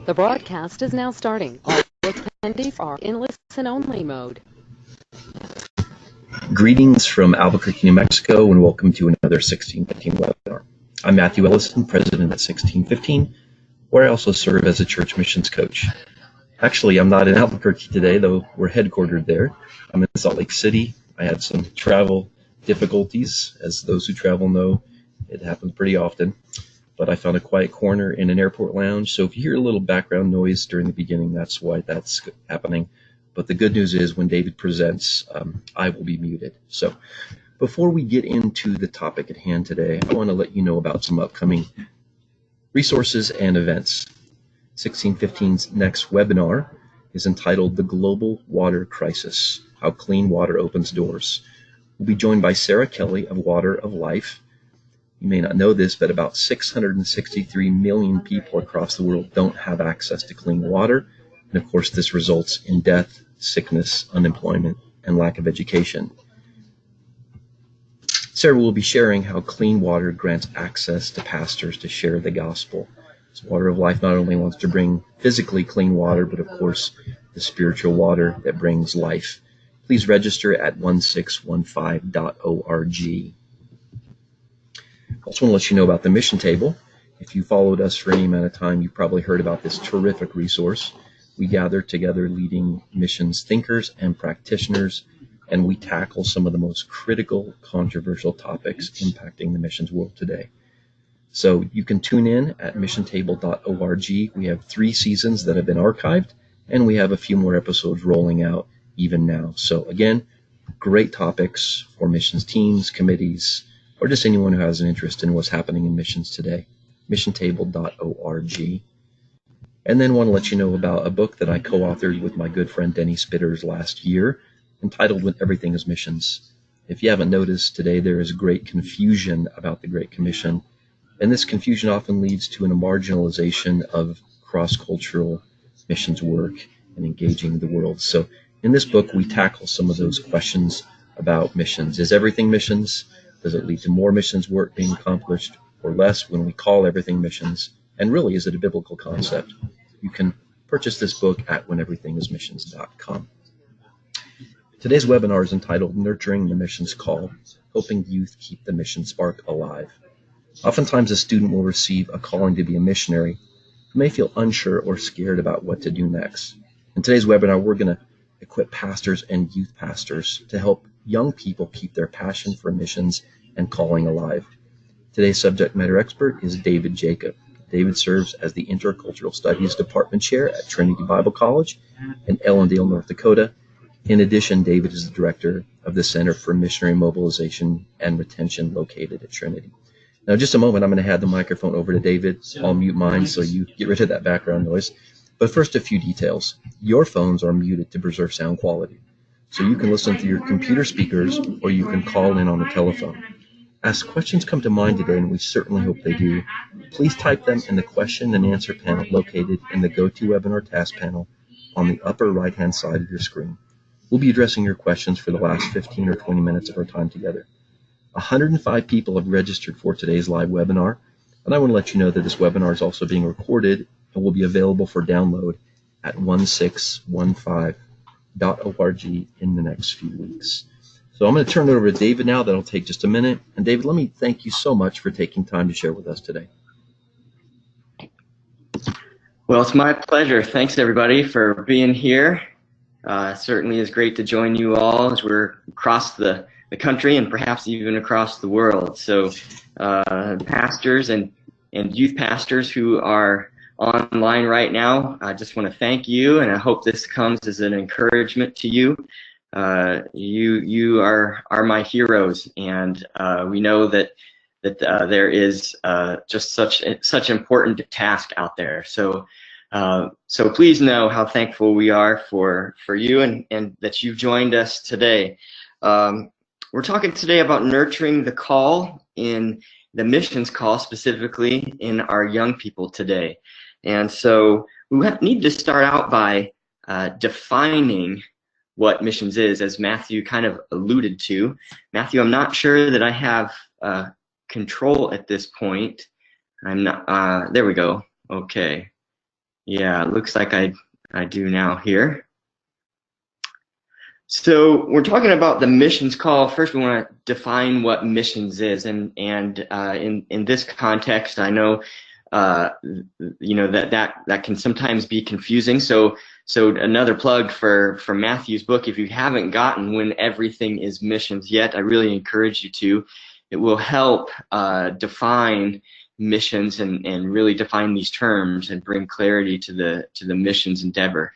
The broadcast is now starting. All attendees are in listen-only mode. Greetings from Albuquerque, New Mexico, and welcome to another 1615 webinar. I'm Matthew Ellison, president at 1615, where I also serve as a church missions coach. Actually, I'm not in Albuquerque today, though we're headquartered there. I'm in Salt Lake City. I had some travel difficulties. As those who travel know, it happens pretty often. But I found a quiet corner in an airport lounge, so if you hear a little background noise during the beginning, that's why that's happening. But the good news is when David presents, I will be muted. So before we get into the topic at hand today, I want to let you know about some upcoming resources and events. 1615's next webinar is entitled The Global Water Crisis, How Clean Water Opens Doors. We'll be joined by Sarah Kelly of Water of Life. You may not know this, but about 663 million people across the world don't have access to clean water. And of course, this results in death, sickness, unemployment, and lack of education. Sarah will be sharing how clean water grants access to pastors to share the gospel. So Water of Life not only wants to bring physically clean water, but of course, the spiritual water that brings life. Please register at 1615.org. I also want to let you know about the Mission Table. If you followed us for any amount of time, you probably heard about this terrific resource. We gather together leading missions thinkers and practitioners, and we tackle some of the most critical, controversial topics impacting the missions world today. So you can tune in at missiontable.org. We have 3 seasons that have been archived, and we have a few more episodes rolling out even now. So again, great topics for missions teams, committees, or just anyone who has an interest in what's happening in missions today. missiontable.org. And then want to let you know about a book that I co-authored with my good friend Denny Spitters last year, entitled When Everything is Missions. If you haven't noticed, today there is great confusion about the Great Commission, and this confusion often leads to a marginalization of cross-cultural missions work and engaging the world. So in this book, we tackle some of those questions about missions. Is everything missions? Does it lead to more missions work being accomplished or less when we call everything missions? And really, is it a biblical concept? You can purchase this book at wheneverythingismissions.com. Today's webinar is entitled Nurturing the Missions Call, Helping Youth Keep the Mission Spark Alive. Oftentimes, a student will receive a calling to be a missionary who may feel unsure or scared about what to do next. In today's webinar, we're going to equip pastors and youth pastors to help young people keep their passion for missions and calling alive. Today's subject matter expert is David Jacob. David serves as the Intercultural Studies Department Chair at Trinity Bible College in Ellendale, North Dakota. In addition, David is the director of the Center for Missionary Mobilization and Retention located at Trinity. Now, in just a moment, I'm going to hand the microphone over to David. I'll mute mine so you get rid of that background noise. But first, a few details. Your phones are muted to preserve sound quality. So you can listen through your computer speakers or you can call in on the telephone. As questions come to mind today, and we certainly hope they do, please type them in the question and answer panel located in the GoToWebinar task panel on the upper right-hand side of your screen. We'll be addressing your questions for the last 15 or 20 minutes of our time together. 105 people have registered for today's live webinar, and I want to let you know that this webinar is also being recorded and will be available for download at 1615.org in the next few weeks. So I'm going to turn it over to David now. That'll take just a minute. And David, let me thank you so much for taking time to share with us today. Well, it's my pleasure. Thanks, everybody, for being here. Certainly is great to join you all as we're across the country and perhaps even across the world. So pastors and youth pastors who are online right now, I just want to thank you, and I hope this comes as an encouragement to you. You are my heroes, and we know that there is just such important task out there. So please know how thankful we are for you and that you've joined us today. We're talking today about nurturing the call in the missions call, specifically in our young people today. And so we need to start out by defining what missions is, as Matthew kind of alluded to. Matthew, I'm not sure that I have control at this point. I'm not, there we go. Okay. Yeah, it looks like I do now here. So we're talking about the missions call. First, we want to define what missions is, and in this context, I know you know that can sometimes be confusing. So another plug for Matthew's book. If you haven't gotten When Everything is Missions yet, I really encourage you to. It will help define missions and really define these terms and bring clarity to the missions endeavor.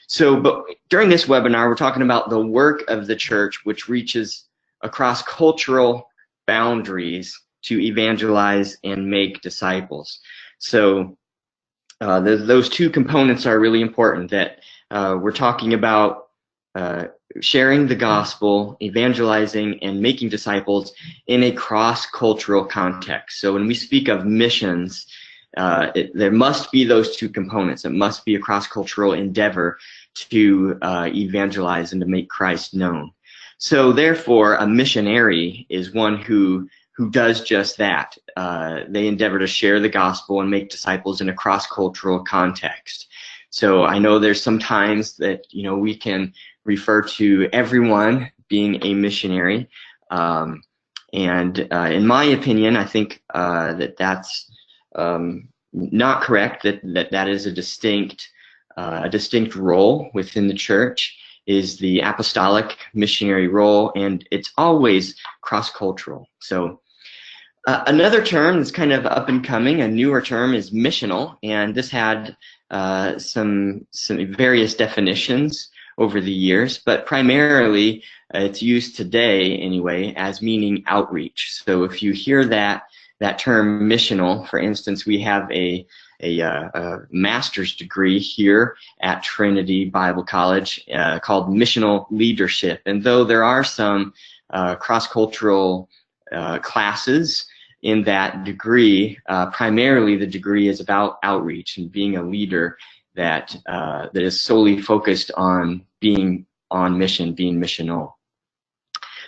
So, but during this webinar, we're talking about the work of the church, which reaches across cultural boundaries to evangelize and make disciples. So, those two components are really important. That we're talking about sharing the gospel, evangelizing, and making disciples in a cross-cultural context. So, when we speak of missions, there must be those two components. It must be a cross-cultural endeavor to evangelize and to make Christ known. So therefore, a missionary is one who does just that. They endeavor to share the gospel and make disciples in a cross-cultural context. So I know there's some times that, you know, we can refer to everyone being a missionary. And in my opinion, I think that that's not correct, that is a distinct role within the church is the apostolic missionary role, and it's always cross-cultural. So another term that's kind of up and coming, a newer term, is missional, and this had some various definitions over the years, but primarily it's used today anyway as meaning outreach. So if you hear that term missional, for instance, we have a master's degree here at Trinity Bible College called Missional Leadership. And though there are some cross-cultural classes in that degree, primarily the degree is about outreach and being a leader that is solely focused on being on mission, being missional.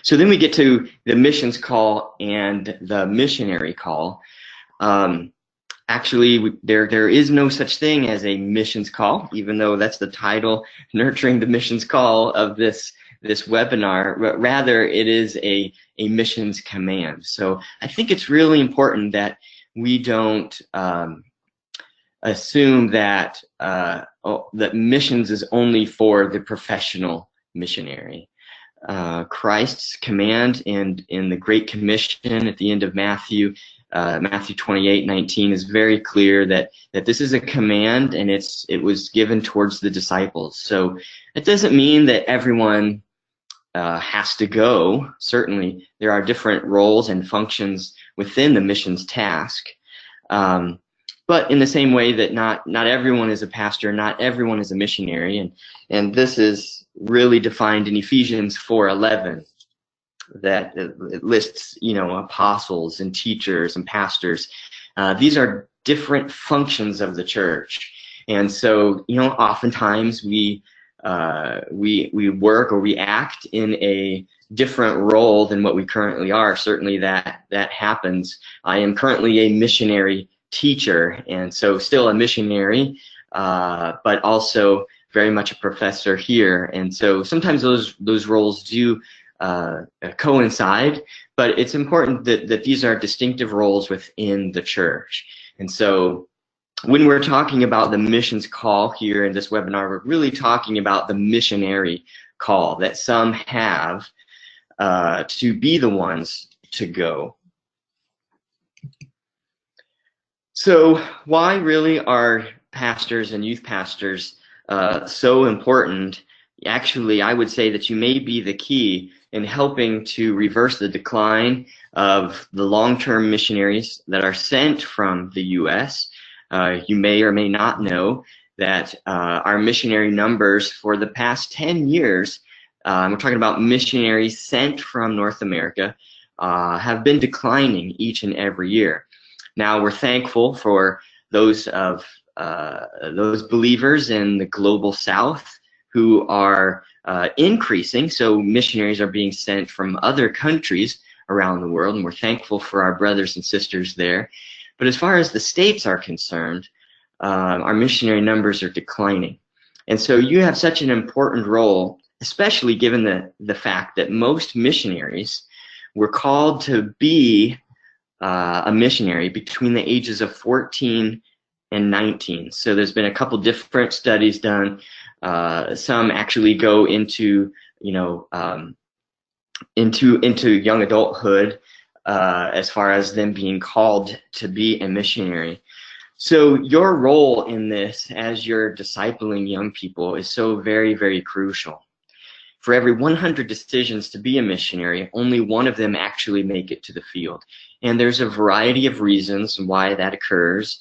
So then we get to the missions call and the missionary call. Actually, there is no such thing as a missions call, even though that's the title, Nurturing the Missions Call of this webinar. Rather, it is a missions command. So I think it's really important that we don't assume that that missions is only for the professional missionary. Christ's command in the Great Commission at the end of Matthew 28:19 is very clear that this is a command, and it was given towards the disciples. So it doesn't mean that everyone has to go. Certainly there are different roles and functions within the missions task, but in the same way that not everyone is a pastor, not everyone is a missionary, and this is really defined in Ephesians 4:11. That it lists, you know, apostles and teachers and pastors. These are different functions of the church, and so, you know, oftentimes we work or we act in a different role than what we currently are. Certainly that happens. I am currently a missionary teacher, and so still a missionary, but also very much a professor here. And so sometimes those roles do coincide, but it's important that these are distinctive roles within the church. And so when we're talking about the missions call here in this webinar, we're really talking about the missionary call that some have to be the ones to go. So why really are pastors and youth pastors so important? Actually, I would say that you may be the key in helping to reverse the decline of the long-term missionaries that are sent from the U.S. You may or may not know that our missionary numbers for the past 10 years, we're talking about missionaries sent from North America, have been declining each and every year. Now, we're thankful for those believers in the global South who are increasing. So missionaries are being sent from other countries around the world, and we're thankful for our brothers and sisters there. But as far as the states are concerned, our missionary numbers are declining. And so you have such an important role, especially given the fact that most missionaries were called to be a missionary between the ages of 14 and 19. So there's been a couple different studies done. Some actually go into, into young adulthood as far as them being called to be a missionary. So your role in this as you're discipling young people is so very, very crucial. For every 100 decisions to be a missionary, only one of them actually make it to the field. And there's a variety of reasons why that occurs.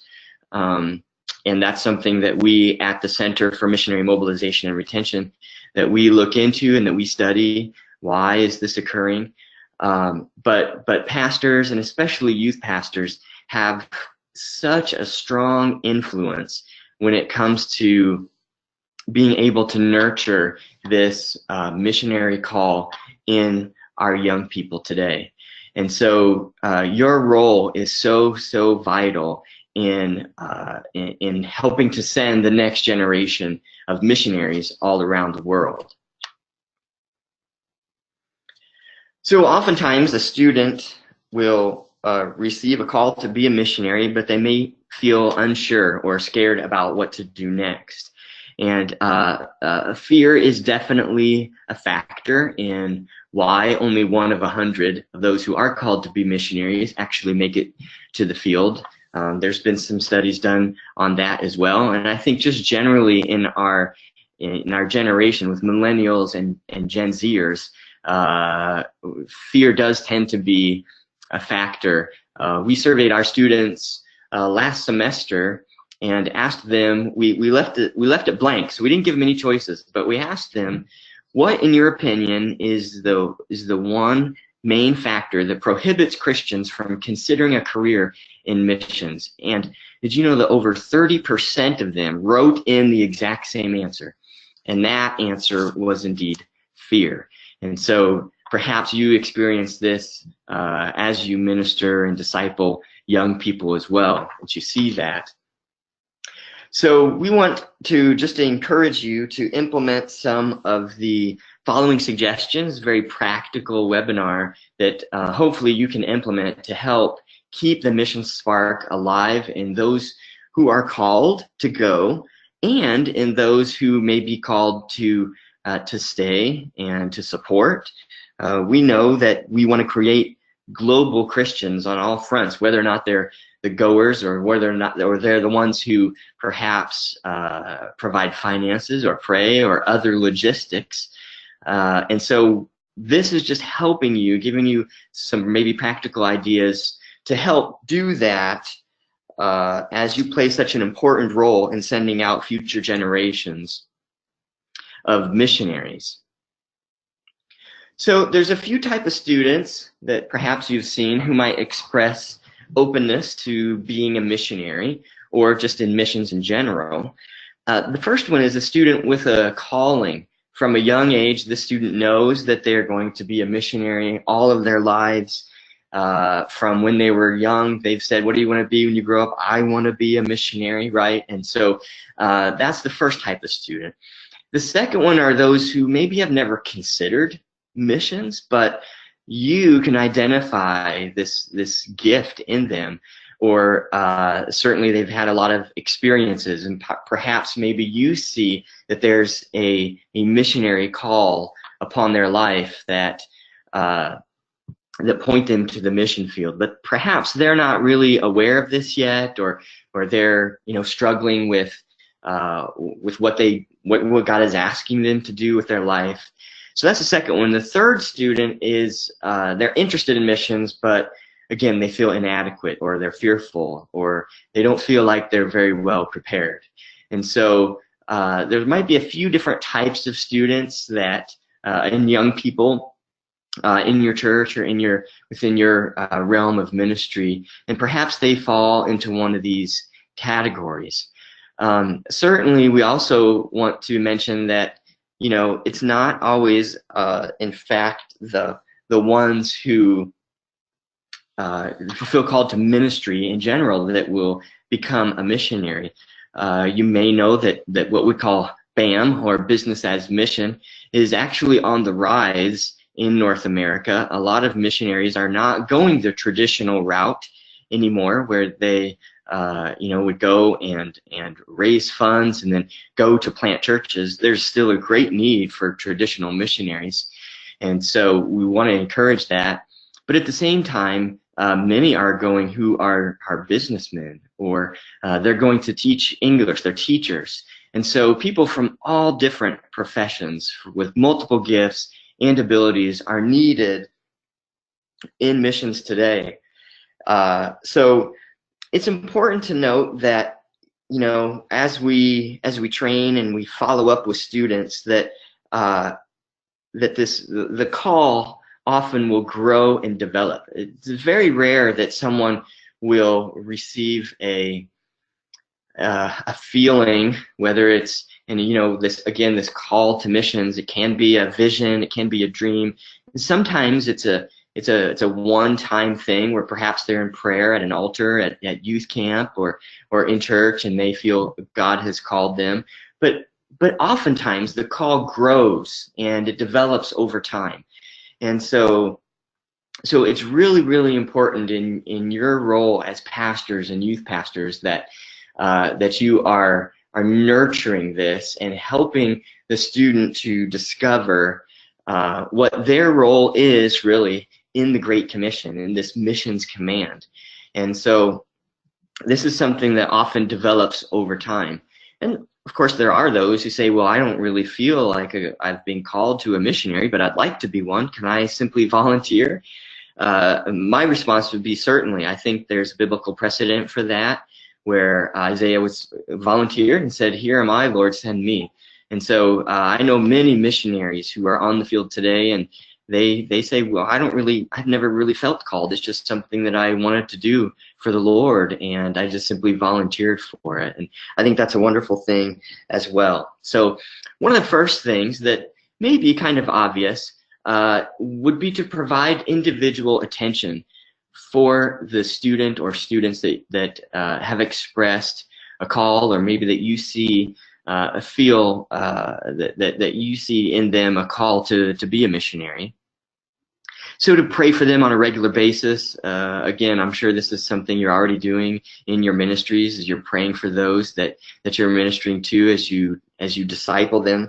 And that's something that we at the Center for Missionary Mobilization and Retention, that we look into and that we study. Why is this occurring? But pastors, and especially youth pastors, have such a strong influence when it comes to being able to nurture this missionary call in our young people today. And so your role is so vital in helping to send the next generation of missionaries all around the world. So oftentimes a student will receive a call to be a missionary, but they may feel unsure or scared about what to do next. And fear is definitely a factor in why only one of 100 of those who are called to be missionaries actually make it to the field. There's been some studies done on that as well. And I think just generally in our generation with millennials and Gen Zers, fear does tend to be a factor. We surveyed our students last semester and asked them, we left it blank, so we didn't give them any choices, but we asked them, what in your opinion is the one main factor that prohibits Christians from considering a career in missions? And did you know that over 30% of them wrote in the exact same answer? And that answer was indeed fear. And so perhaps you experience this as you minister and disciple young people as well, that you see that. So we want to just encourage you to implement some of the following suggestions, very practical webinar that hopefully you can implement to help keep the mission spark alive in those who are called to go and in those who may be called to stay and to support. We know that we want to create global Christians on all fronts, whether or not they're the goers or whether or not they're the ones who perhaps provide finances or pray or other logistics. And so this is just helping you, giving you some maybe practical ideas to help do that as you play such an important role in sending out future generations of missionaries. So there's a few types of students that perhaps you've seen who might express openness to being a missionary or just in missions in general. The first one is a student with a calling. From a young age, the student knows that they're going to be a missionary all of their lives. From when they were young, they've said, what do you want to be when you grow up? I want to be a missionary, right? And so that's the first type of student. The second one are those who maybe have never considered missions, but you can identify this gift in them, or certainly they've had a lot of experiences, and perhaps maybe you see that there's a missionary call upon their life that point them to the mission field, but perhaps they're not really aware of this yet, or they're struggling with what God is asking them to do with their life. So that's the second one. The third student is they're interested in missions, but again, they feel inadequate, or they're fearful, or they don't feel like they're very well prepared. And so there might be a few different types of students that in young people in your church or within your realm of ministry, and perhaps they fall into one of these categories. Certainly, we also want to mention that it's not always, in fact, the ones who feel called to ministry in general that will become a missionary. You may know that what we call BAM, or Business as Mission, is actually on the rise in North America. A lot of missionaries are not going the traditional route anymore, where they would go and raise funds and then go to plant churches. There's still a great need for traditional missionaries, and so we want to encourage that. But at the same time, many are going who are businessmen, or they're going to teach English. They're teachers. And so people from all different professions with multiple gifts and abilities are needed in missions today. So it's important to note that, as we train and we follow up with students, that the call often will grow and develop. It's very rare that someone will receive a feeling, whether it's, this call to missions. It can be a vision, it can be a dream. And sometimes it's a one-time thing where perhaps they're in prayer at an altar at youth camp or in church, and they feel God has called them. But oftentimes the call grows and it develops over time. And so it's really, really important in your role as pastors and youth pastors that you are nurturing this and helping the student to discover what their role is really in the Great Commission, in this missions command. And so this is something that often develops over time. And of course, there are those who say, well, I don't really feel like I've been called to a missionary, but I'd like to be one. Can I simply volunteer? My response would be certainly. I think there's biblical precedent for that, where Isaiah was volunteered and said, here am I, Lord, send me. And so I know many missionaries who are on the field today, and they say, well, I've never really felt called. It's just something that I wanted to do for the Lord, and I just simply volunteered for it. And I think that's a wonderful thing as well. So one of the first things that may be kind of obvious would be to provide individual attention for the student or students that have expressed a call, or maybe that you see feel that you see in them a call to be a missionary. So to pray for them on a regular basis. Again, I'm sure this is something you're already doing in your ministries, as you're praying for those that you're ministering to as you disciple them.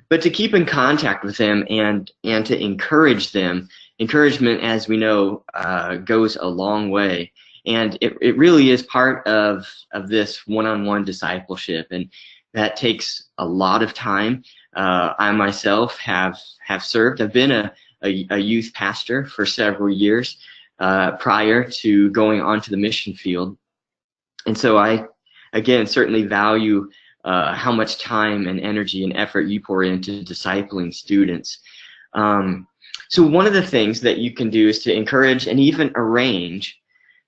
But to keep in contact with them and to encourage them. Encouragement, as we know, goes a long way. And it really is part of this one-on-one discipleship. And that takes a lot of time. I myself have served. I've been a youth pastor for several years prior to going onto the mission field. And so I, again, certainly value how much time and energy and effort you pour into discipling students. So one of the things that you can do is to encourage and even arrange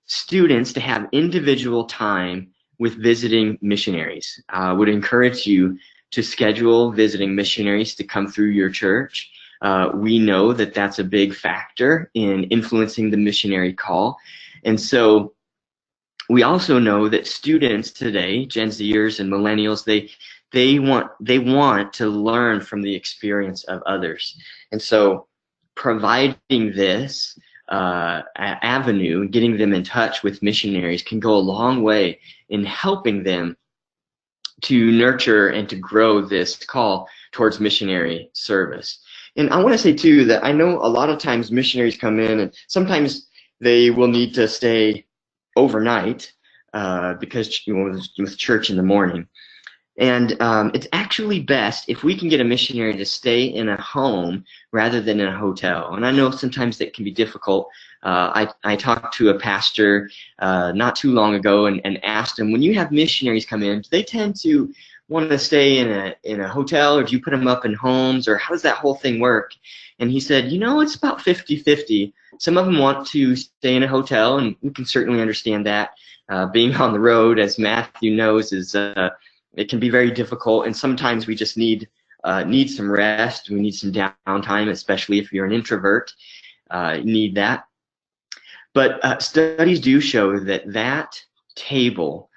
students to have individual time with visiting missionaries. I would encourage you to schedule visiting missionaries to come through your church. We know that that's a big factor in influencing the missionary call. And so we also know that students today, Gen Zers and millennials, they want to learn from the experience of others. And so providing this avenue, getting them in touch with missionaries, can go a long way in helping them to nurture and to grow this call towards missionary service. And I want to say too that I know a lot of times missionaries come in and sometimes they will need to stay overnight because with church in the morning. And it's actually best if we can get a missionary to stay in a home rather than in a hotel. And I know sometimes that can be difficult. I talked to a pastor not too long ago and asked him, when you have missionaries come in, do they tend to want to stay in a hotel, or do you put them up in homes, or how does that whole thing work? And he said, it's about 50-50. Some of them want to stay in a hotel, and we can certainly understand that. Being on the road, as Matthew knows, is it can be very difficult, and sometimes we just need some rest. We need some downtime, especially if you're an introvert. You need that. But studies do show that that table,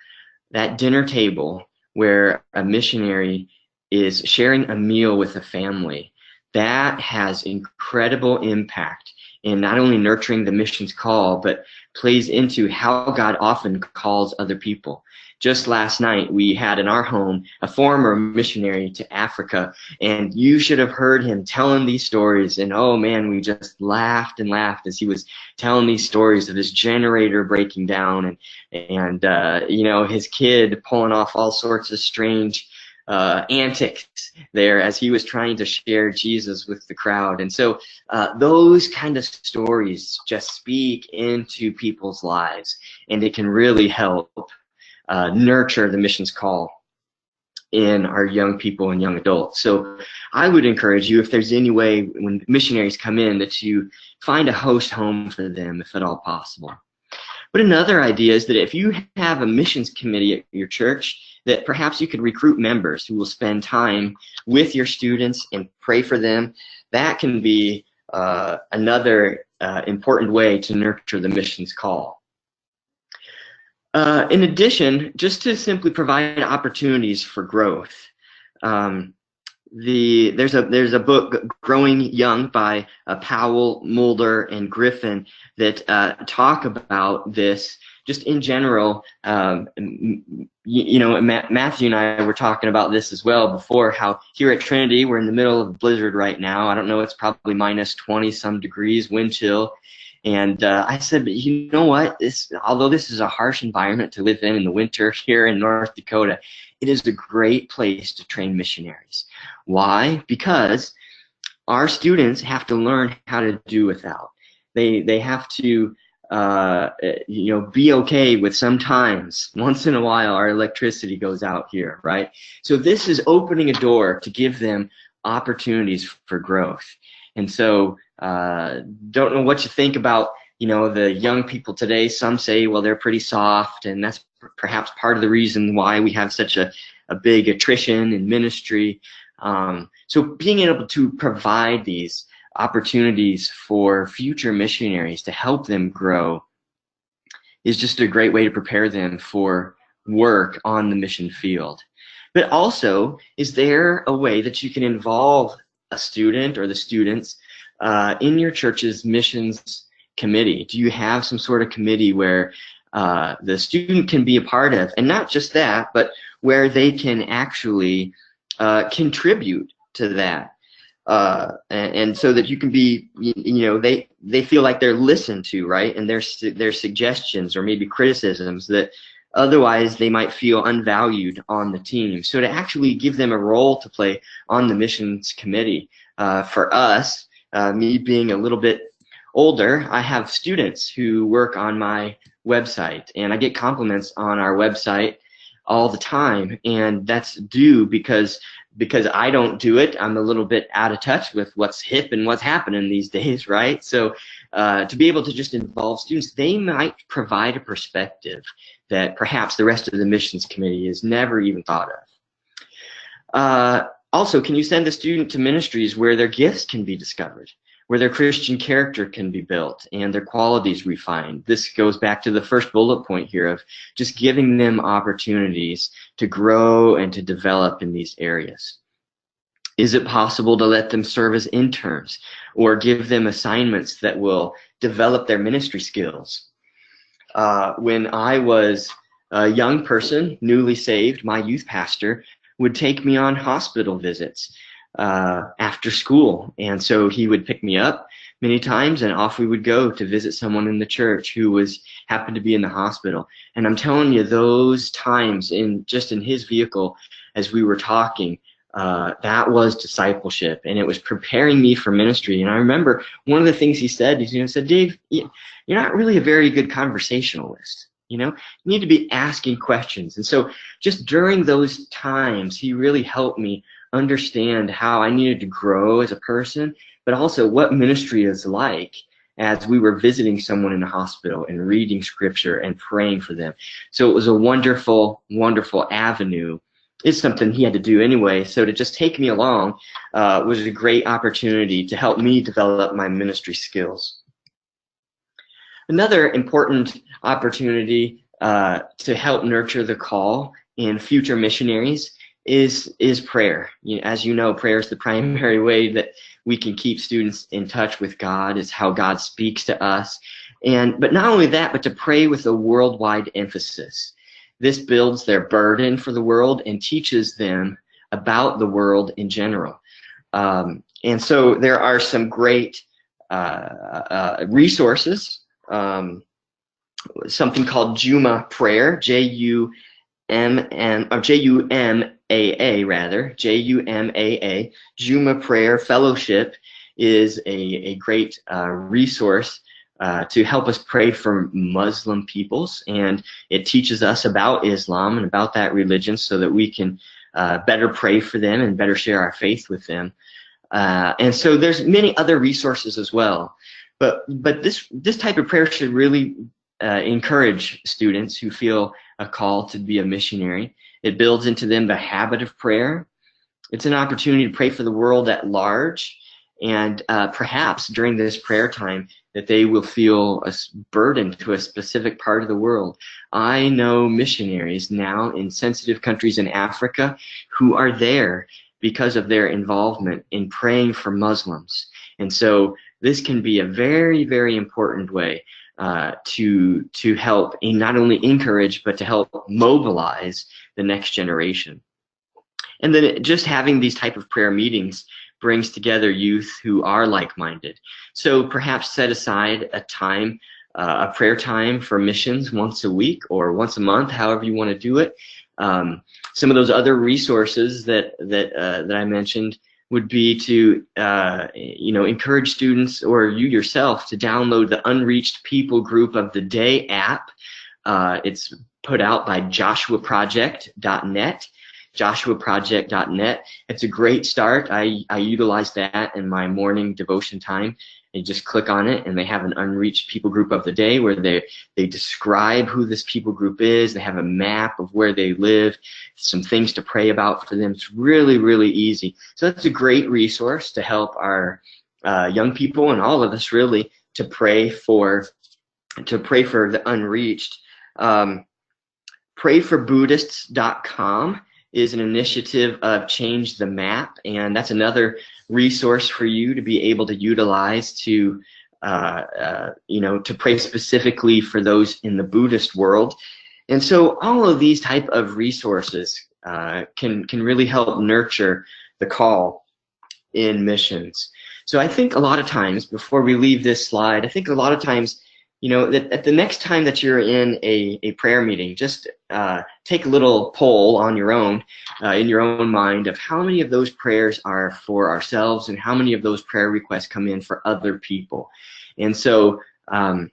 that dinner table where a missionary is sharing a meal with a family, that has incredible impact in not only nurturing the missions call, but plays into how God often calls other people. Just last night, we had in our home a former missionary to Africa, and you should have heard him telling these stories. And oh man, we just laughed and laughed as he was telling these stories of his generator breaking down, and you know, his kid pulling off all sorts of strange antics there as he was trying to share Jesus with the crowd. And so those kind of stories just speak into people's lives, and it can really help nurture the missions call in our young people and young adults. So I would encourage you, if there's any way when missionaries come in, that you find a host home for them if at all possible. But another idea is that if you have a missions committee at your church, that perhaps you could recruit members who will spend time with your students and pray for them. That can be another important way to nurture the missions call. In addition, just to simply provide opportunities for growth, there's a book, Growing Young, by Powell, Mulder, and Griffin, that talk about this just in general. You know, Matthew and I were talking about this as well before, how here at Trinity we're in the middle of a blizzard right now. I don't know, it's probably minus 20 some degrees, wind chill. And I said, but you know what? Although this is a harsh environment to live in the winter here in North Dakota, it is a great place to train missionaries. Why? Because our students have to learn how to do without. They have to you know, be okay with sometimes, once in a while, our electricity goes out here, right? So this is opening a door to give them opportunities for growth. And so don't know what you think about, you know, the young people today. Some say, well, they're pretty soft, and that's perhaps part of the reason why we have such a big attrition in ministry. So being able to provide these opportunities for future missionaries to help them grow is just a great way to prepare them for work on the mission field. But also, is there a way that you can involve a student or the students in your church's missions committee? Do you have some sort of committee where the student can be a part of, and not just that, but where they can actually contribute to that? And so that you can be, you know, they feel like they're listened to, right? And their suggestions or maybe criticisms that otherwise they might feel unvalued on the team. So to actually give them a role to play on the missions committee. For us, me being a little bit older, I have students who work on my website, and I get compliments on our website all the time, and that's due because I don't do it. I'm a little bit out of touch with what's hip and what's happening these days, right? So to be able to just involve students, they might provide a perspective that perhaps the rest of the missions committee has never even thought of. Also, can you send a student to ministries where their gifts can be discovered, where their Christian character can be built and their qualities refined? This goes back to the first bullet point here of just giving them opportunities to grow and to develop in these areas. Is it possible to let them serve as interns or give them assignments that will develop their ministry skills? When I was a young person, newly saved, my youth pastor would take me on hospital visits after school, and so he would pick me up many times, and off we would go to visit someone in the church who happened to be in the hospital. And I'm telling you, those times in his vehicle as we were talking, that was discipleship, and it was preparing me for ministry. And I remember one of the things he said, he said, Dave, you're not really a very good conversationalist. You know, you need to be asking questions. And so just during those times, he really helped me understand how I needed to grow as a person, but also what ministry is like as we were visiting someone in the hospital and reading scripture and praying for them. So it was a wonderful, wonderful avenue. It's something he had to do anyway, so to just take me along was a great opportunity to help me develop my ministry skills. Another important opportunity to help nurture the call in future missionaries is prayer. As you know, prayer is the primary way that we can keep students in touch with God. Is how God speaks to us. But not only that, but to pray with a worldwide emphasis. This builds their burden for the world and teaches them about the world in general. And so there are some great resources. Something called Juma Prayer, J-U-M-A-A rather, J-U-M-A-A. Juma Prayer Fellowship is a great resource to help us pray for Muslim peoples, and it teaches us about Islam and about that religion so that we can better pray for them and better share our faith with them. And so there's many other resources as well. But this type of prayer should really encourage students who feel a call to be a missionary. It builds into them the habit of prayer. It's an opportunity to pray for the world at large, and perhaps during this prayer time that they will feel a burden to a specific part of the world. I know missionaries now in sensitive countries in Africa who are there because of their involvement in praying for Muslims. And so this can be a very, very important way to help not only encourage, but to help mobilize the next generation. And then just having these type of prayer meetings brings together youth who are like-minded. So perhaps set aside a time, a prayer time for missions once a week or once a month, however you want to do it. Some of those other resources that I mentioned would be to encourage students or you yourself to download the Unreached People Group of the Day app. It's put out by joshuaproject.net. joshuaproject.net. It's a great start. I utilize that in my morning devotion time. You just click on it and they have an Unreached People Group of the Day where they describe who this people group is. They have a map of where they live, some things to pray about for them. It's really, really easy. So that's a great resource to help our young people and all of us really to pray for the unreached. PrayForBuddhists.com is an initiative of Change the Map, and that's another resource for you to be able to utilize to to pray specifically for those in the Buddhist world. And so all of these type of resources can really help nurture the call in missions. So I think a lot of times, before we leave this slide, I think a lot of times, that at the next time that you're in a prayer meeting, just take a little poll on your own, in your own mind, of how many of those prayers are for ourselves and how many of those prayer requests come in for other people. And so I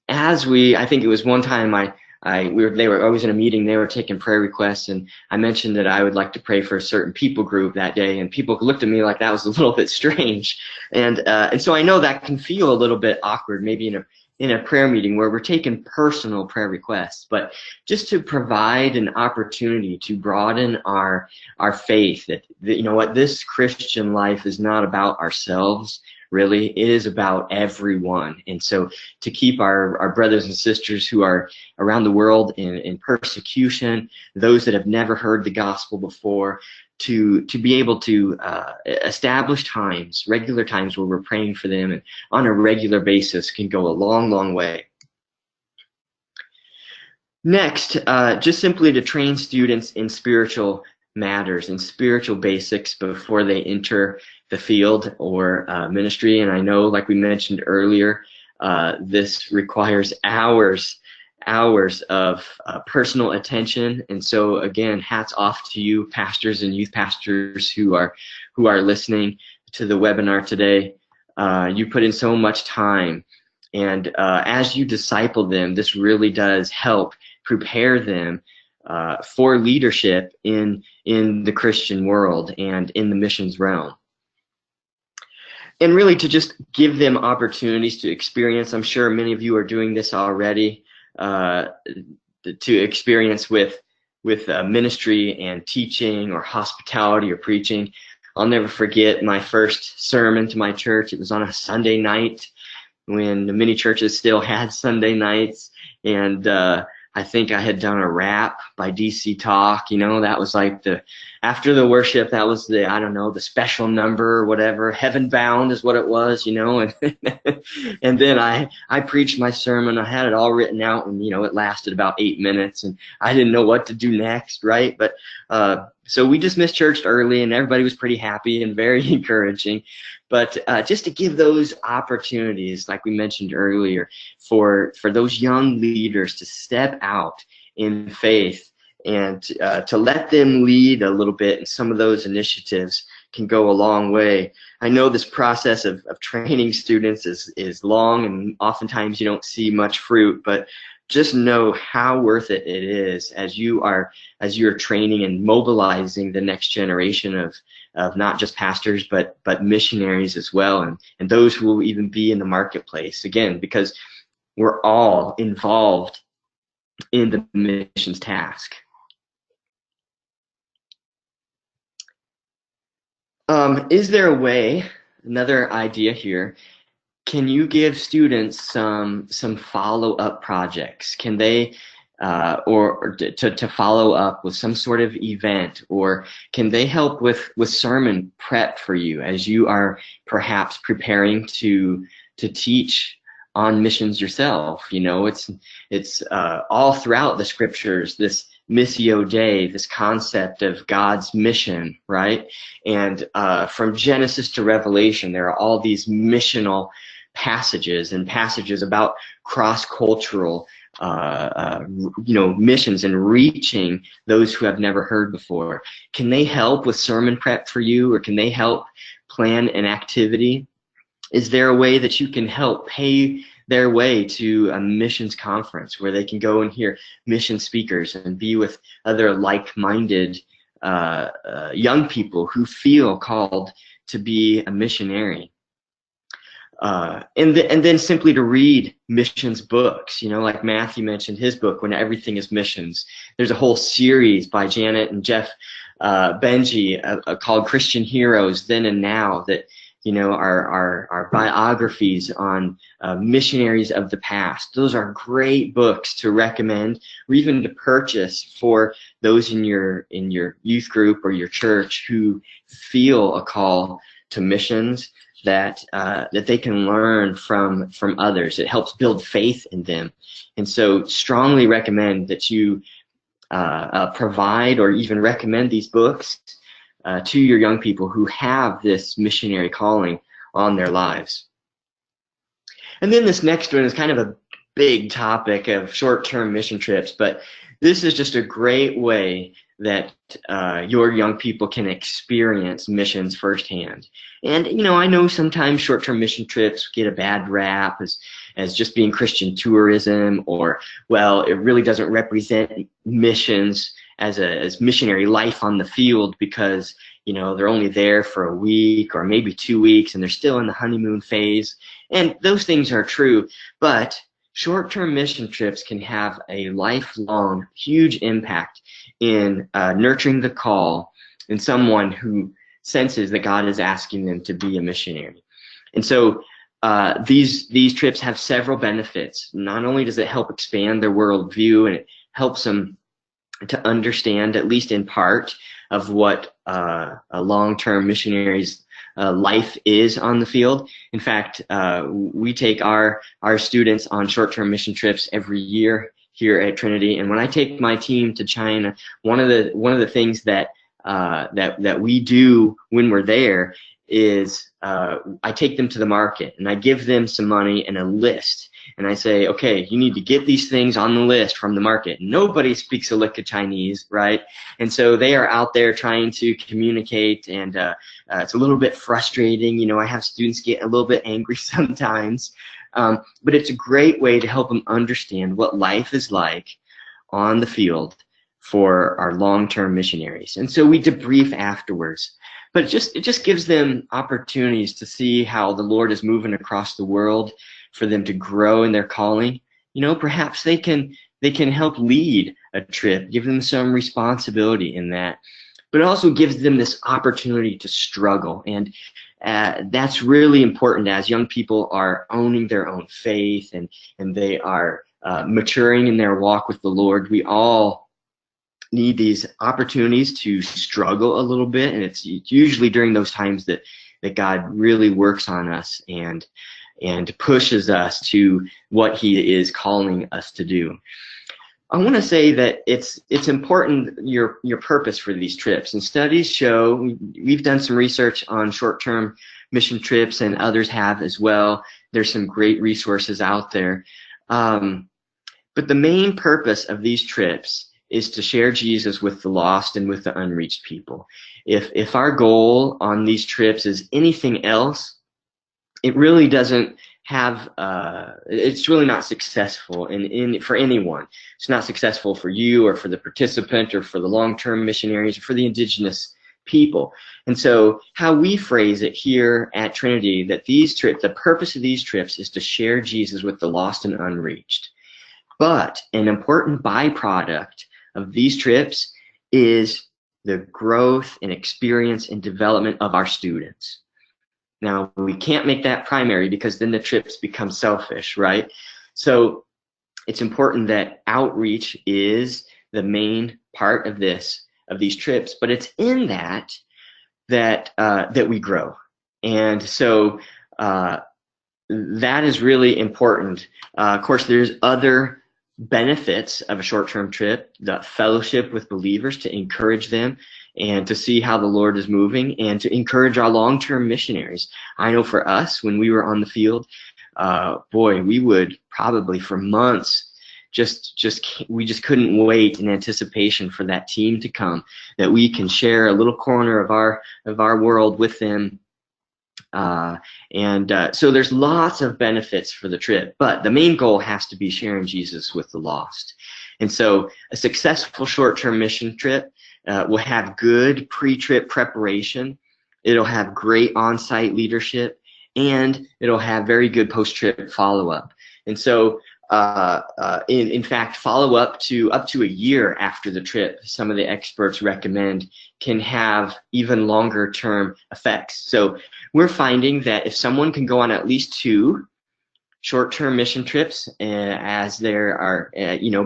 think it was one time they were always in a meeting, they were taking prayer requests, and I mentioned that I would like to pray for a certain people group that day, and people looked at me like that was a little bit strange. And so I know that can feel a little bit awkward, maybe in a prayer meeting where we're taking personal prayer requests, but just to provide an opportunity to broaden our faith that this Christian life is not about ourselves, really. It is about everyone. And so to keep our brothers and sisters who are around the world in persecution, those that have never heard the gospel before, to be able to establish times, regular times where we're praying for them and on a regular basis can go a long, long way. Next, just simply to train students in spiritual matters and spiritual basics before they enter the field or ministry. And I know, like we mentioned earlier, this requires hours of personal attention. And so again, hats off to you pastors and youth pastors who are listening to the webinar today. You put in so much time, and as you disciple them, this really does help prepare them for leadership in the Christian world and in the missions realm. And really to just give them opportunities to experience, I'm sure many of you are doing this already, to experience with ministry and teaching or hospitality or preaching. I'll never forget my first sermon to my church. It was on a Sunday night, when many churches still had Sunday nights. And I think I had done a rap by DC Talk. You know, that was like after the worship, that was I don't know, the special number or whatever. Heaven Bound is what it was, you know. And and then I preached my sermon. I had it all written out, and, you know, it lasted about 8 minutes, and I didn't know what to do next, right? But so we dismissed church early, and everybody was pretty happy and very encouraging. But just to give those opportunities, like we mentioned earlier, for those young leaders to step out in faith and to let them lead a little bit, and some of those initiatives can go a long way. I know this process of training students is long, and oftentimes you don't see much fruit, but just know how worth it is as you're training and mobilizing the next generation of not just pastors but missionaries as well, and those who will even be in the marketplace, again, because we're all involved in the missions task. Is there a way, another idea here, can you give students some follow-up projects? Can they or to follow up with some sort of event, or can they help with sermon prep for you as you are perhaps preparing to teach on missions yourself? You know, it's all throughout the scriptures, this Missio Dei, this concept of God's mission, right? And from Genesis to Revelation, there are all these missional passages and passages about cross-cultural missions and reaching those who have never heard before. Can they help with sermon prep for you, or can they help plan an activity? Is there a way that you can help pay their way to a missions conference where they can go and hear mission speakers and be with other like-minded young people who feel called to be a missionary? And then simply to read missions books, you know, like Matthew mentioned his book, When Everything is Missions. There's a whole series by Janet and Jeff Benji called Christian Heroes Then and Now, that, you know, are biographies on missionaries of the past. Those are great books to recommend, or even to purchase for those in your youth group or your church who feel a call to missions, that they can learn from others. It helps build faith in them. And so strongly recommend that you provide or even recommend these books to your young people who have this missionary calling on their lives. And then this next one is kind of a big topic of short-term mission trips, but this is just a great way that your young people can experience missions firsthand. And, you know, I know sometimes short-term mission trips get a bad rap as just being Christian tourism, or, well, it really doesn't represent missions as missionary life on the field, because, you know, they're only there for a week or maybe 2 weeks and they're still in the honeymoon phase. And those things are true, but short-term mission trips can have a lifelong, huge impact in nurturing the call in someone who senses that God is asking them to be a missionary. And so these trips have several benefits. Not only does it help expand their worldview, and it helps them to understand, at least in part, of what a long-term missionary's life is on the field. In fact, we take our students on short-term mission trips every year here at Trinity. And when I take my team to China, one of the things that we do when we're there is I take them to the market and I give them some money and a list. And I say, okay, you need to get these things on the list from the market. Nobody speaks a lick of Chinese, right? And so they are out there trying to communicate, and it's a little bit frustrating. You know, I have students get a little bit angry sometimes, but it's a great way to help them understand what life is like on the field for our long-term missionaries. And so we debrief afterwards. But it just gives them opportunities to see how the Lord is moving across the world for them to grow in their calling. You know, perhaps they can help lead a trip, give them some responsibility in that. But it also gives them this opportunity to struggle. And that's really important as young people are owning their own faith and they are maturing in their walk with the Lord. We all need these opportunities to struggle a little bit, and it's usually during those times that God really works on us and pushes us to what He is calling us to do. I want to say that it's important your purpose for these trips, and studies show, we've done some research on short-term mission trips and others have as well. There's some great resources out there. But the main purpose of these trips is to share Jesus with the lost and with the unreached people. If our goal on these trips is anything else, it really doesn't have, it's really not successful for anyone. It's not successful for you or for the participant or for the long-term missionaries or for the indigenous people. And so how we phrase it here at Trinity, that these trips, the purpose of these trips is to share Jesus with the lost and unreached. But an important byproduct of these trips is the growth and experience and development of our students. Now, we can't make that primary because then the trips become selfish, right? So it's important that outreach is the main part of these trips, but it's in that we grow. And so that is really important. Of course, there's other benefits of a short-term trip, the fellowship with believers, to encourage them and to see how the Lord is moving, and to encourage our long-term missionaries. I know for us, when we were on the field, boy, we would probably for months we just couldn't wait in anticipation for that team to come, that we can share a little corner of our world with them. So there's lots of benefits for the trip, but the main goal has to be sharing Jesus with the lost. And so a successful short-term mission trip will have good pre-trip preparation. It'll have great on-site leadership, and it'll have very good post-trip follow-up. And so in fact, follow-up up to a year after the trip, some of the experts recommend, can have even longer term effects. So we're finding that if someone can go on at least 2 short-term mission trips as there are,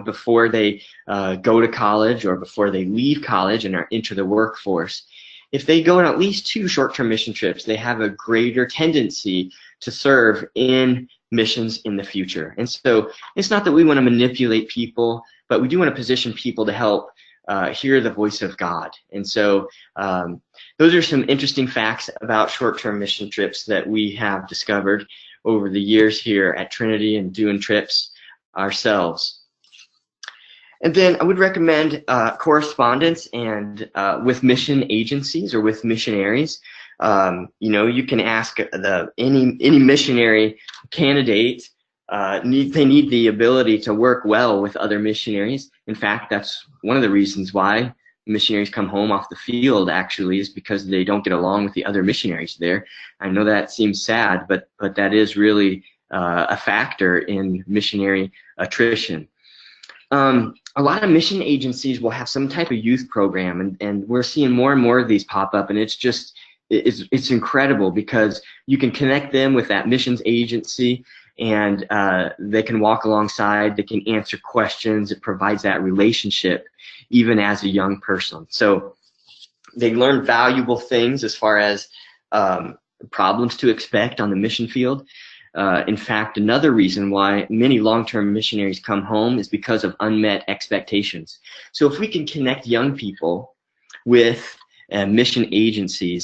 before they go to college or before they leave college and enter the workforce, if they go on at least 2 short-term mission trips, they have a greater tendency to serve in missions in the future. And so it's not that we want to manipulate people, but we do want to position people to help hear the voice of God. And so those are some interesting facts about short-term mission trips that we have discovered over the years here at Trinity and doing trips ourselves. And then I would recommend correspondence and with mission agencies or with missionaries. You can ask any missionary candidate. They need the ability to work well with other missionaries. In fact, that's one of the reasons why missionaries come home off the field, actually, is because they don't get along with the other missionaries there. I know that seems sad, but that is really a factor in missionary attrition. A lot of mission agencies will have some type of youth program, and we're seeing more and more of these pop up, and it's incredible because you can connect them with that missions agency, and they can walk alongside, they can answer questions. It provides that relationship even as a young person. So they learn valuable things as far as problems to expect on the mission field. In fact, another reason why many long-term missionaries come home is because of unmet expectations. So if we can connect young people with mission agency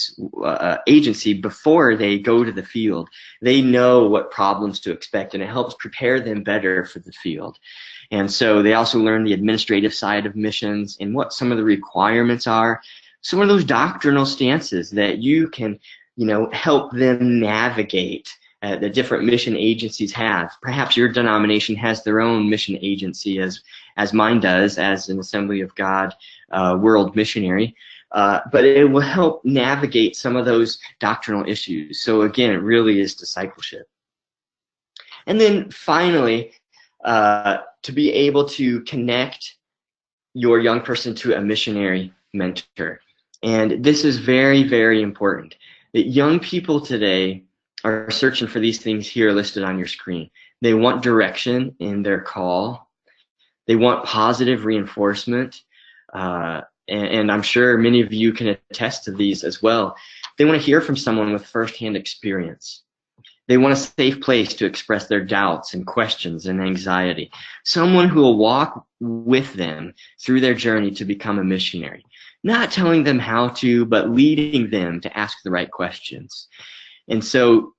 before they go to the field, they know what problems to expect, and it helps prepare them better for the field. And so they also learn the administrative side of missions and what some of the requirements are, some of those doctrinal stances that you can, help them navigate the different mission agencies have. Perhaps your denomination has their own mission agency, as mine does, as an Assembly of God World Missionary. But it will help navigate some of those doctrinal issues. So again, it really is discipleship. And then finally, to be able to connect your young person to a missionary mentor. And this is very, very important. that young people today are searching for these things here listed on your screen. They want direction in their call. They want positive reinforcement. And I'm sure many of you can attest to these as well. They want to hear from someone with firsthand experience. They want a safe place to express their doubts and questions and anxiety. Someone who will walk with them through their journey to become a missionary. Not telling them how to, but leading them to ask the right questions. And so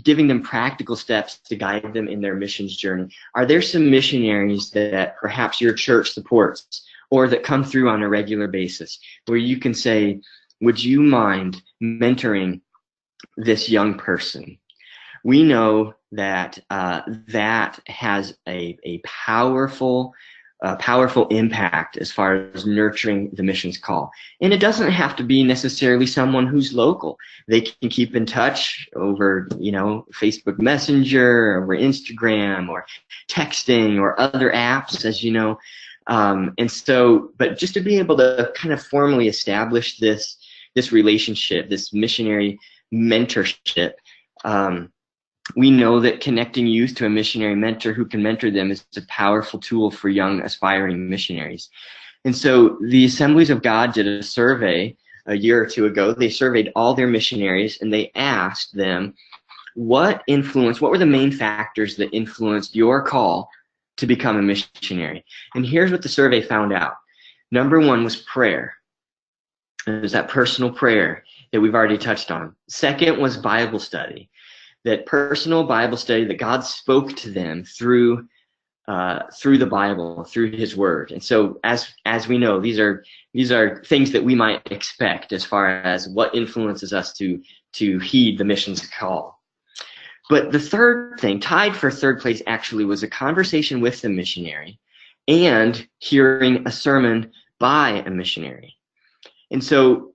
giving them practical steps to guide them in their missions journey. Are there some missionaries that perhaps your church supports or that come through on a regular basis where you can say, would you mind mentoring this young person? We know that that has a powerful impact as far as nurturing the missions call. And it doesn't have to be necessarily someone who's local. They can keep in touch over, Facebook Messenger, over Instagram, or texting, or other apps, as you know. And so, but just to be able to kind of formally establish this relationship, this missionary mentorship, we know that connecting youth to a missionary mentor who can mentor them is a powerful tool for young aspiring missionaries. And so the Assemblies of God did a survey a year or two ago. They surveyed all their missionaries and they asked them, what were the main factors that influenced your call to become a missionary? And here's what the survey found out. Number one was prayer. It was that personal prayer that we've already touched on. Second was Bible study. That personal Bible study that God spoke to them through the Bible, through His Word. And so, as we know, these are things that we might expect as far as what influences us to heed the missions call. But the third thing, tied for third place, actually was a conversation with the missionary and hearing a sermon by a missionary. And so,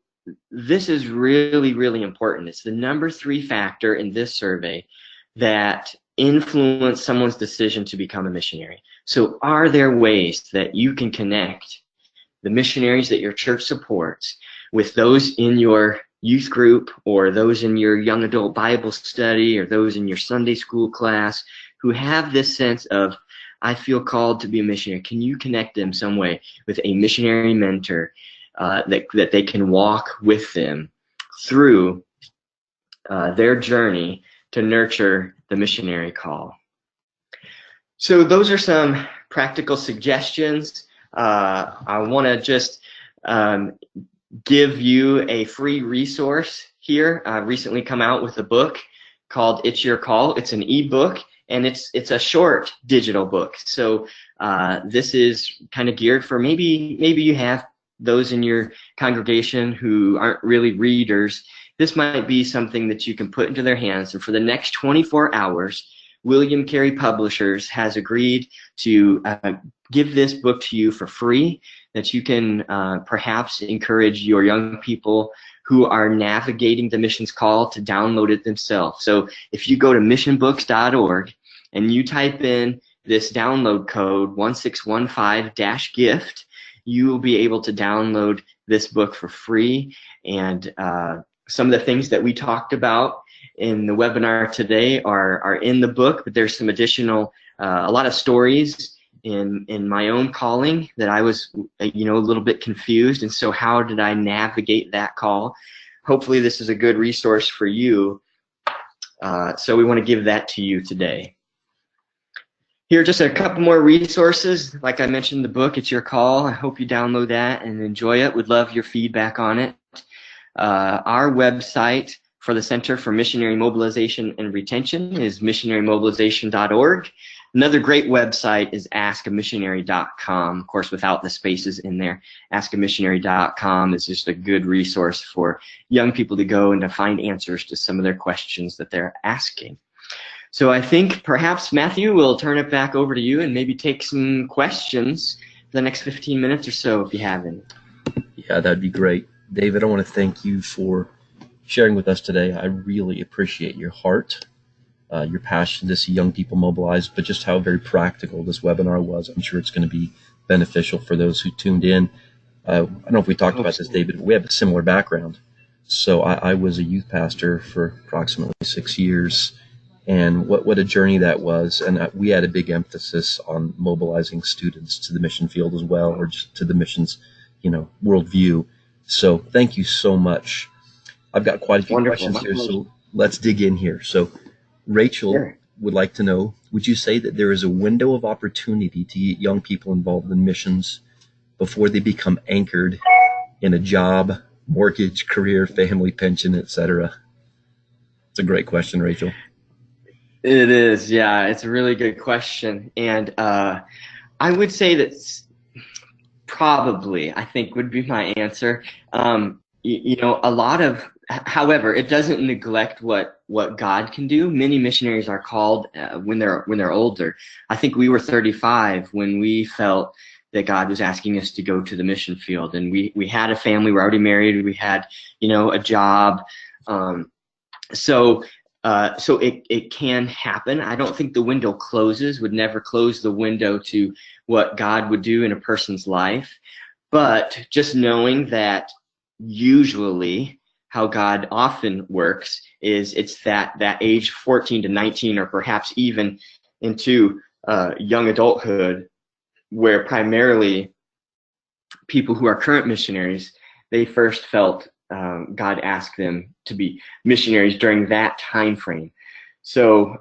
this is really, really important. It's the number 3 factor in this survey that influence someone's decision to become a missionary. So are there ways that you can connect the missionaries that your church supports with those in your youth group or those in your young adult Bible study or those in your Sunday school class who have this sense of, I feel called to be a missionary? Can you connect them some way with a missionary mentor that they can walk with them through their journey to nurture the missionary call? So those are some practical suggestions. I want to just give you a free resource here. I've recently come out with a book called It's Your Call. It's an ebook, and it's a short digital book. So this is kind of geared for maybe you have those in your congregation who aren't really readers. This might be something that you can put into their hands. And for the next 24 hours, William Carey Publishers has agreed to give this book to you for free, that you can perhaps encourage your young people who are navigating the missions call to download it themselves. So if you go to missionbooks.org and you type in this download code 1615-gift, you will be able to download this book for free. And some of the things that we talked about in the webinar today are in the book, but there's some additional, a lot of stories in my own calling that I was, a little bit confused. And so how did I navigate that call? Hopefully this is a good resource for you. So we want to give that to you today. Here are just a couple more resources. Like I mentioned, the book, It's Your Call. I hope you download that and enjoy it. Would love your feedback on it. Our website for the Center for Missionary Mobilization and Retention is missionarymobilization.org. Another great website is askamissionary.com, of course, without the spaces in there. Askamissionary.com is just a good resource for young people to go and to find answers to some of their questions that they're asking. So I think perhaps, Matthew, we'll turn it back over to you and maybe take some questions for the next 15 minutes or so if you have any. Yeah, that'd be great. David, I want to thank you for sharing with us today. I really appreciate your heart, your passion to see young people mobilized, but just how very practical this webinar was. I'm sure it's going to be beneficial for those who tuned in. I don't know if we talked about this, David, but we have a similar background. So I was a youth pastor for approximately 6 years, and what a journey that was. And we had a big emphasis on mobilizing students to the mission field as well, or just to the missions, worldview. So thank you so much. I've got quite a few Wonderful. questions here, so let's dig in here. So Rachel Sure. would like to know, would you say that there is a window of opportunity to get young people involved in missions before they become anchored in a job, mortgage, career, family, pension, etc.? It's a great question, Rachel. It is, yeah. It's a really good question, and I would say that probably, I think, would be my answer. A lot of, however, it doesn't neglect what God can do. Many missionaries are called when they're older. I think we were 35 when we felt that God was asking us to go to the mission field, and we had a family. We're already married. We had a job. So it can happen. I don't think the window closes, would never close the window to what God would do in a person's life. But just knowing that usually how God often works is it's that age 14 to 19, or perhaps even into young adulthood, where primarily people who are current missionaries, they first felt God asked them to be missionaries during that time frame. So,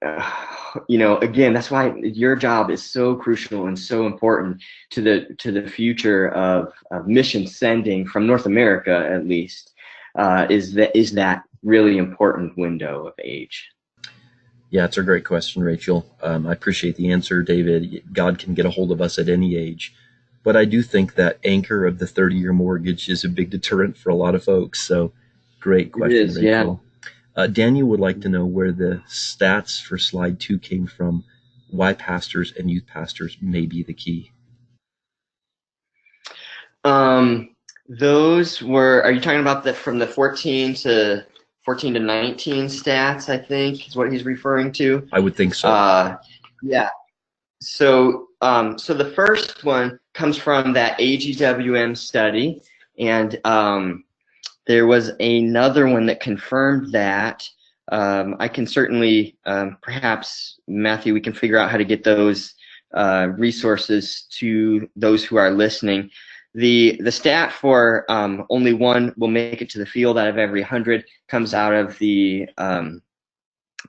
again, that's why your job is so crucial and so important to the future of mission sending from North America, at least. Is that really important window of age? Yeah, it's a great question, Rachel. I appreciate the answer, David. God can get a hold of us at any age. But I do think that anchor of the 30-year mortgage is a big deterrent for a lot of folks. So great question, It is, Rachel. yeah. Daniel would like to know where the stats for slide 2 came from, why pastors and youth pastors may be the key. Those were, are you talking about from the 14 to 19 stats, I think is what he's referring to? I would think so. Yeah. So the first one comes from that AGWM study, and there was another one that confirmed that. I can certainly, perhaps, Matthew, we can figure out how to get those resources to those who are listening. The stat for only one will make it to the field out of every 100 comes out of the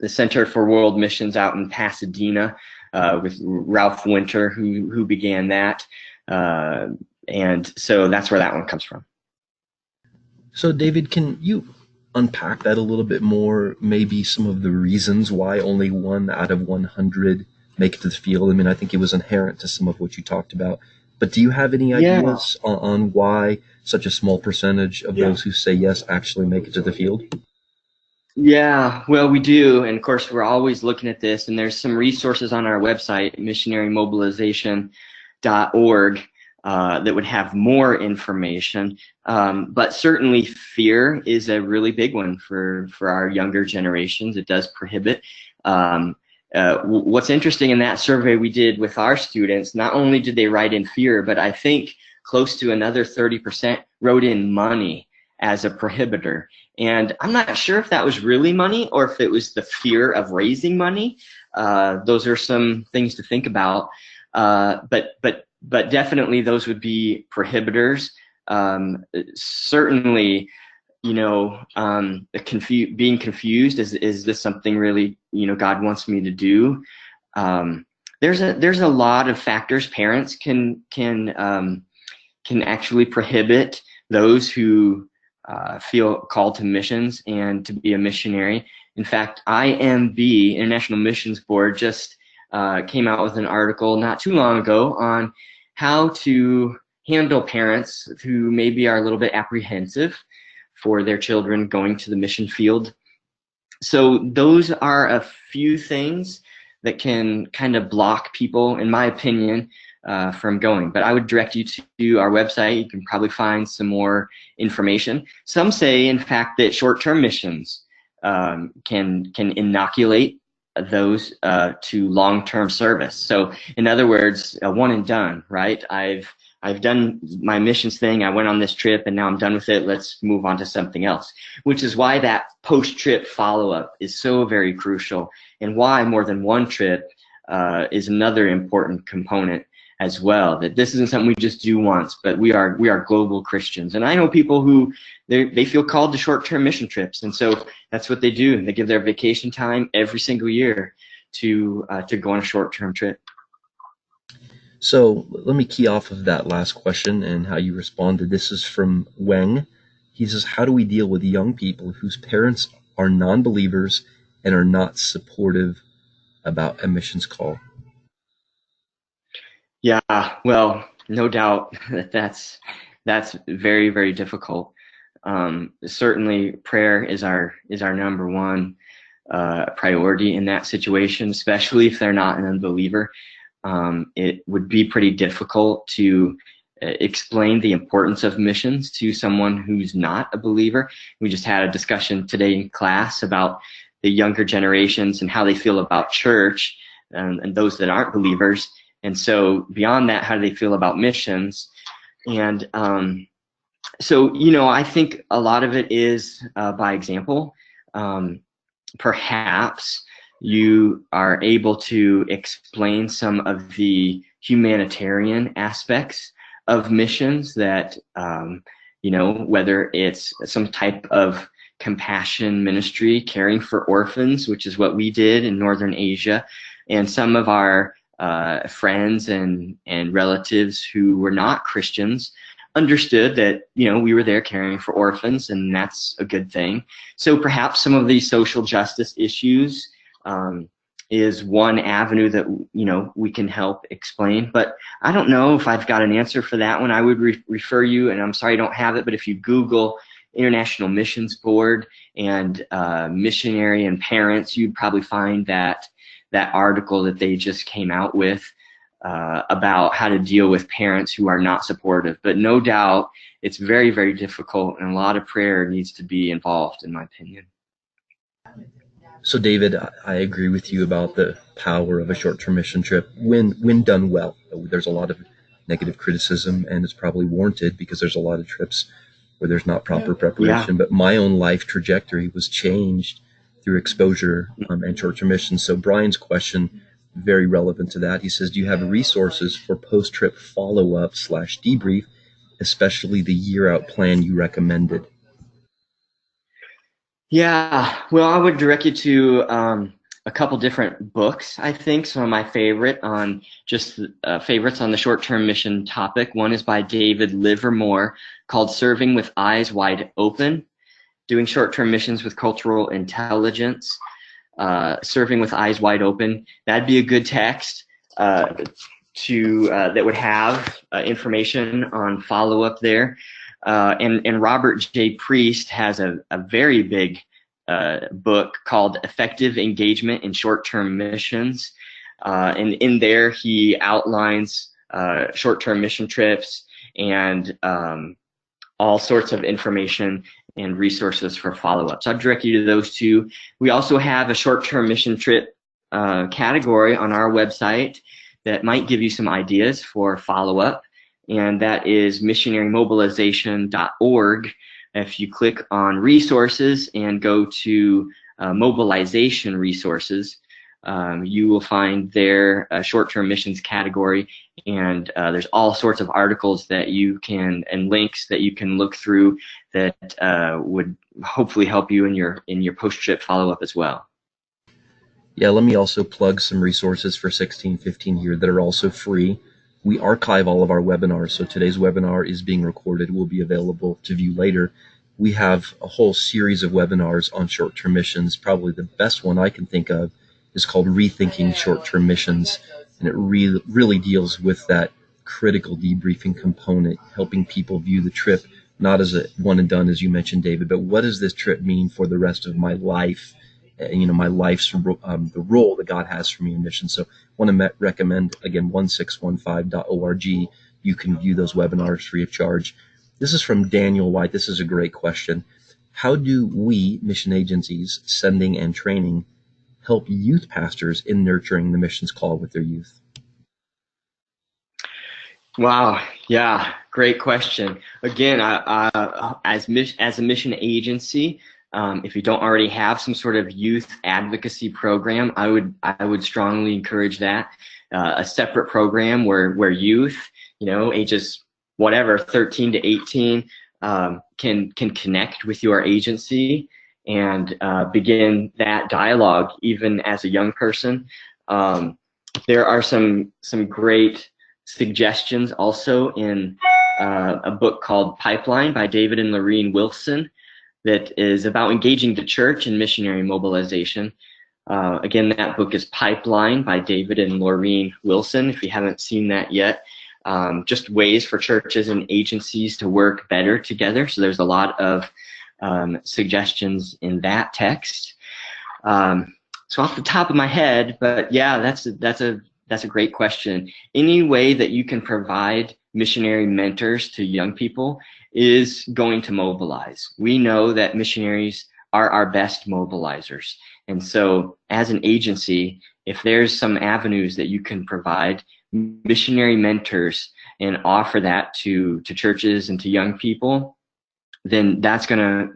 Center for World Missions out in Pasadena with Ralph Winter, who began that, and so that's where that one comes from. So, David, can you unpack that a little bit more? Maybe some of the reasons why only 1 out of 100 make it to the field. I mean, I think it was inherent to some of what you talked about. But do you have any ideas on why such a small percentage of those who say yes actually make it to the field? Yeah, well, we do. And of course, we're always looking at this. And there's some resources on our website, missionarymobilization.org, that would have more information. But certainly fear is a really big one for our younger generations. It does prohibit. What's interesting in that survey we did with our students, not only did they write in fear, but I think close to another 30% wrote in money as a prohibitor. And I'm not sure if that was really money or if it was the fear of raising money. Those are some things to think about. But definitely those would be prohibitors. Certainly, being confused, is this something really God wants me to do? There's a lot of factors. Parents can actually prohibit those who feel called to missions and to be a missionary. In fact, IMB, International Missions Board, just came out with an article not too long ago on how to handle parents who maybe are a little bit apprehensive for their children going to the mission field. So those are a few things that can kind of block people, in my opinion, from going. But I would direct you to our website. You can probably find some more information. Some say, in fact, that short-term missions can inoculate those to long-term service. So in other words, a one and done, right? I've I've done my missions thing. I went on this trip and now I'm done with it. Let's move on to something else, which is why that post-trip follow-up is so very crucial, and why more than one trip is another important component as well. That this isn't something we just do once, but we are global Christians. And I know people who they feel called to short-term mission trips, and so that's what they do. They give their vacation time every single year to go on a short-term trip. So let me key off of that last question and how you responded. This is from Weng. He says, how do we deal with young people whose parents are non-believers and are not supportive about a missions call? Yeah, well, no doubt that's very, very difficult. Certainly prayer is our number one priority in that situation, especially if they're not an unbeliever. It would be pretty difficult to explain the importance of missions to someone who's not a believer. We just had a discussion today in class about the younger generations and how they feel about church, and those that aren't believers. And so beyond that, how do they feel about missions? And so, I think a lot of it is by example. Perhaps you are able to explain some of the humanitarian aspects of missions that, whether it's some type of compassion ministry, caring for orphans, which is what we did in Northern Asia, and some of our friends and relatives who were not Christians understood that we were there caring for orphans, and that's a good thing. So perhaps some of these social justice issues is one avenue that we can help explain. But I don't know if I've got an answer for that one. I would refer you, and I'm sorry I don't have it, but if you Google International Missions Board and missionary and parents, you'd probably find that article that they just came out with about how to deal with parents who are not supportive. But no doubt it's very, very difficult, and a lot of prayer needs to be involved, in my opinion. So David, I agree with you about the power of a short-term mission trip when done well. There's a lot of negative criticism, and it's probably warranted because there's a lot of trips where there's not proper preparation. Yeah. But my own life trajectory was changed through exposure and short-term missions. So Brian's question, very relevant to that. He says, do you have resources for post-trip follow-up / debrief, especially the year-out plan you recommended? Yeah, well, I would direct you to a couple different books, I think. Some of my favorites on the short-term mission topic. One is by David Livermore called Serving with Eyes Wide Open, Doing Short-Term Missions with Cultural Intelligence. Serving with Eyes Wide Open. That'd be a good text that would have information on follow-up there. And Robert J. Priest has a very big book called Effective Engagement in Short-Term Missions. And in there, he outlines short-term mission trips and all sorts of information and resources for follow-up. So I'd direct you to those two. We also have a short-term mission trip category on our website that might give you some ideas for follow-up, and that is missionarymobilization.org. If you click on resources and go to mobilization resources, you will find their short-term missions category, and there's all sorts of articles that you can, and links that you can look through that would hopefully help you in your post-trip follow-up as well. Yeah, let me also plug some resources for 1615 here that are also free. We archive all of our webinars, so today's webinar is being recorded, will be available to view later. We have a whole series of webinars on short-term missions. Probably the best one I can think of is called Rethinking Short-Term Missions, and it really deals with that critical debriefing component, helping people view the trip not as a one and done, as you mentioned, David, but what does this trip mean for the rest of my life? My life's the role that God has for me in mission. So I want to recommend, again, 1615.org. You can view those webinars free of charge. This is from Daniel White. This is a great question. How do we, mission agencies, sending and training, help youth pastors in nurturing the missions call with their youth? Wow. Yeah, great question. Again, as a mission agency, if you don't already have some sort of youth advocacy program, I would strongly encourage that. A separate program where youth, ages whatever 13 to 18, can connect with your agency and begin that dialogue even as a young person. There are some great suggestions also in a book called Pipeline by David and Lorene Wilson that is about engaging the church in missionary mobilization. Again, that book is Pipeline by David and Lorene Wilson. If you haven't seen that yet, just ways for churches and agencies to work better together. So there's a lot of suggestions in that text. So off the top of my head, but yeah, that's a great question. Any way that you can provide missionary mentors to young people is going to mobilize. We know that missionaries are our best mobilizers. And so as an agency, if there's some avenues that you can provide missionary mentors and offer that to churches and to young people, then that's gonna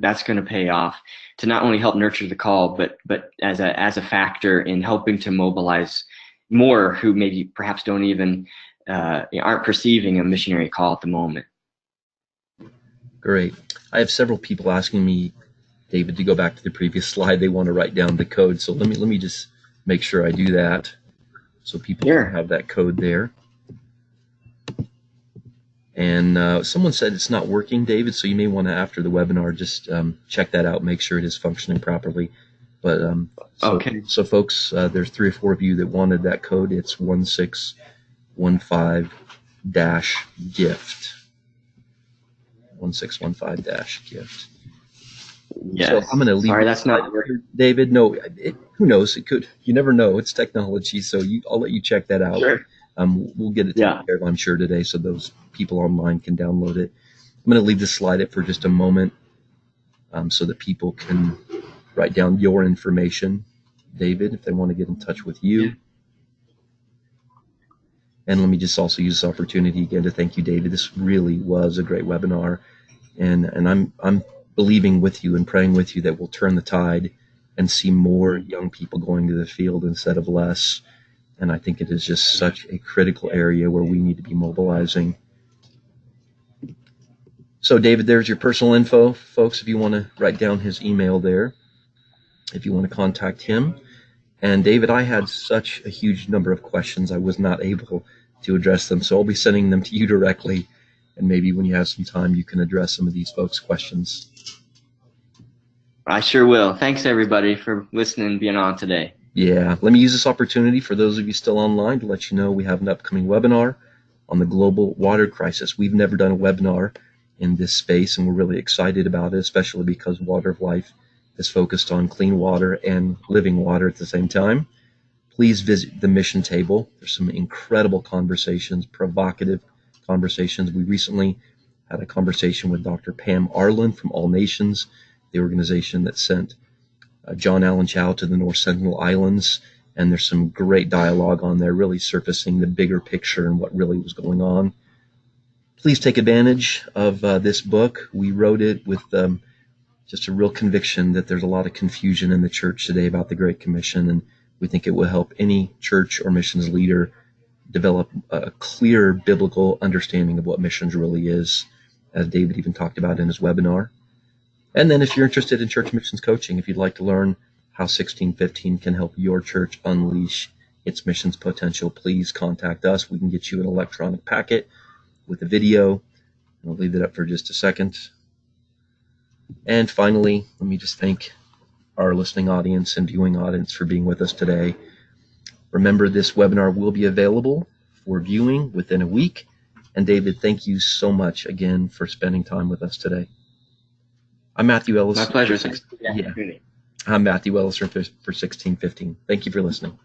pay off to not only help nurture the call, but as a factor in helping to mobilize more who maybe perhaps don't even aren't perceiving a missionary call at the moment. Great. I have several people asking me, David, to go back to the previous slide. They want to write down the code, so let me just make sure I do that so people Sure. can have that code there. And someone said it's not working, David, so you may want to, after the webinar, just check that out, make sure it is functioning properly. But Okay. So folks, there's 3 or 4 of you that wanted that code. It's 1615-gift. 1615-gift. Yes. So I'm going to leave. Sorry, that's not working. David, no, who knows? It could. You never know. It's technology, so I'll let you check that out. Sure. We'll get it taken care of, I'm sure, today, so those people online can download it. I'm going to leave this slide up for just a moment so that people can write down your information, David, if they want to get in touch with you. Yeah. And let me just also use this opportunity again to thank you, David. This really was a great webinar, and I'm believing with you and praying with you that we'll turn the tide and see more young people going to the field instead of less. And I think it is just such a critical area where we need to be mobilizing. So, David, there's your personal info, folks, if you want to write down his email there, if you want to contact him. And, David, I had such a huge number of questions, I was not able to address them. So I'll be sending them to you directly. And maybe when you have some time, you can address some of these folks' questions. I sure will. Thanks, everybody, for listening and being on today. Yeah, let me use this opportunity for those of you still online to let you know we have an upcoming webinar on the global water crisis. We've never done a webinar in this space, and we're really excited about it, especially because Water of Life is focused on clean water and living water at the same time. Please visit the mission table. There's some incredible conversations, provocative conversations. We recently had a conversation with Dr. Pam Arlen from All Nations, the organization that sent John Allen Chow to the North Sentinel Islands, and there's some great dialogue on there, really surfacing the bigger picture and what really was going on. Please take advantage of this book. We wrote it with just a real conviction that there's a lot of confusion in the church today about the Great Commission, and we think it will help any church or missions leader develop a clear biblical understanding of what missions really is, as David even talked about in his webinar. And then if you're interested in church missions coaching, if you'd like to learn how 1615 can help your church unleash its missions potential, please contact us. We can get you an electronic packet with a video. I'll leave it up for just a second. And finally, let me just thank our listening audience and viewing audience for being with us today. Remember, this webinar will be available for viewing within a week. And David, thank you so much again for spending time with us today. I'm Matthew Ellis. My pleasure. Thanks for the opportunity. I'm Matthew Ellis for 1615. Thank you for listening.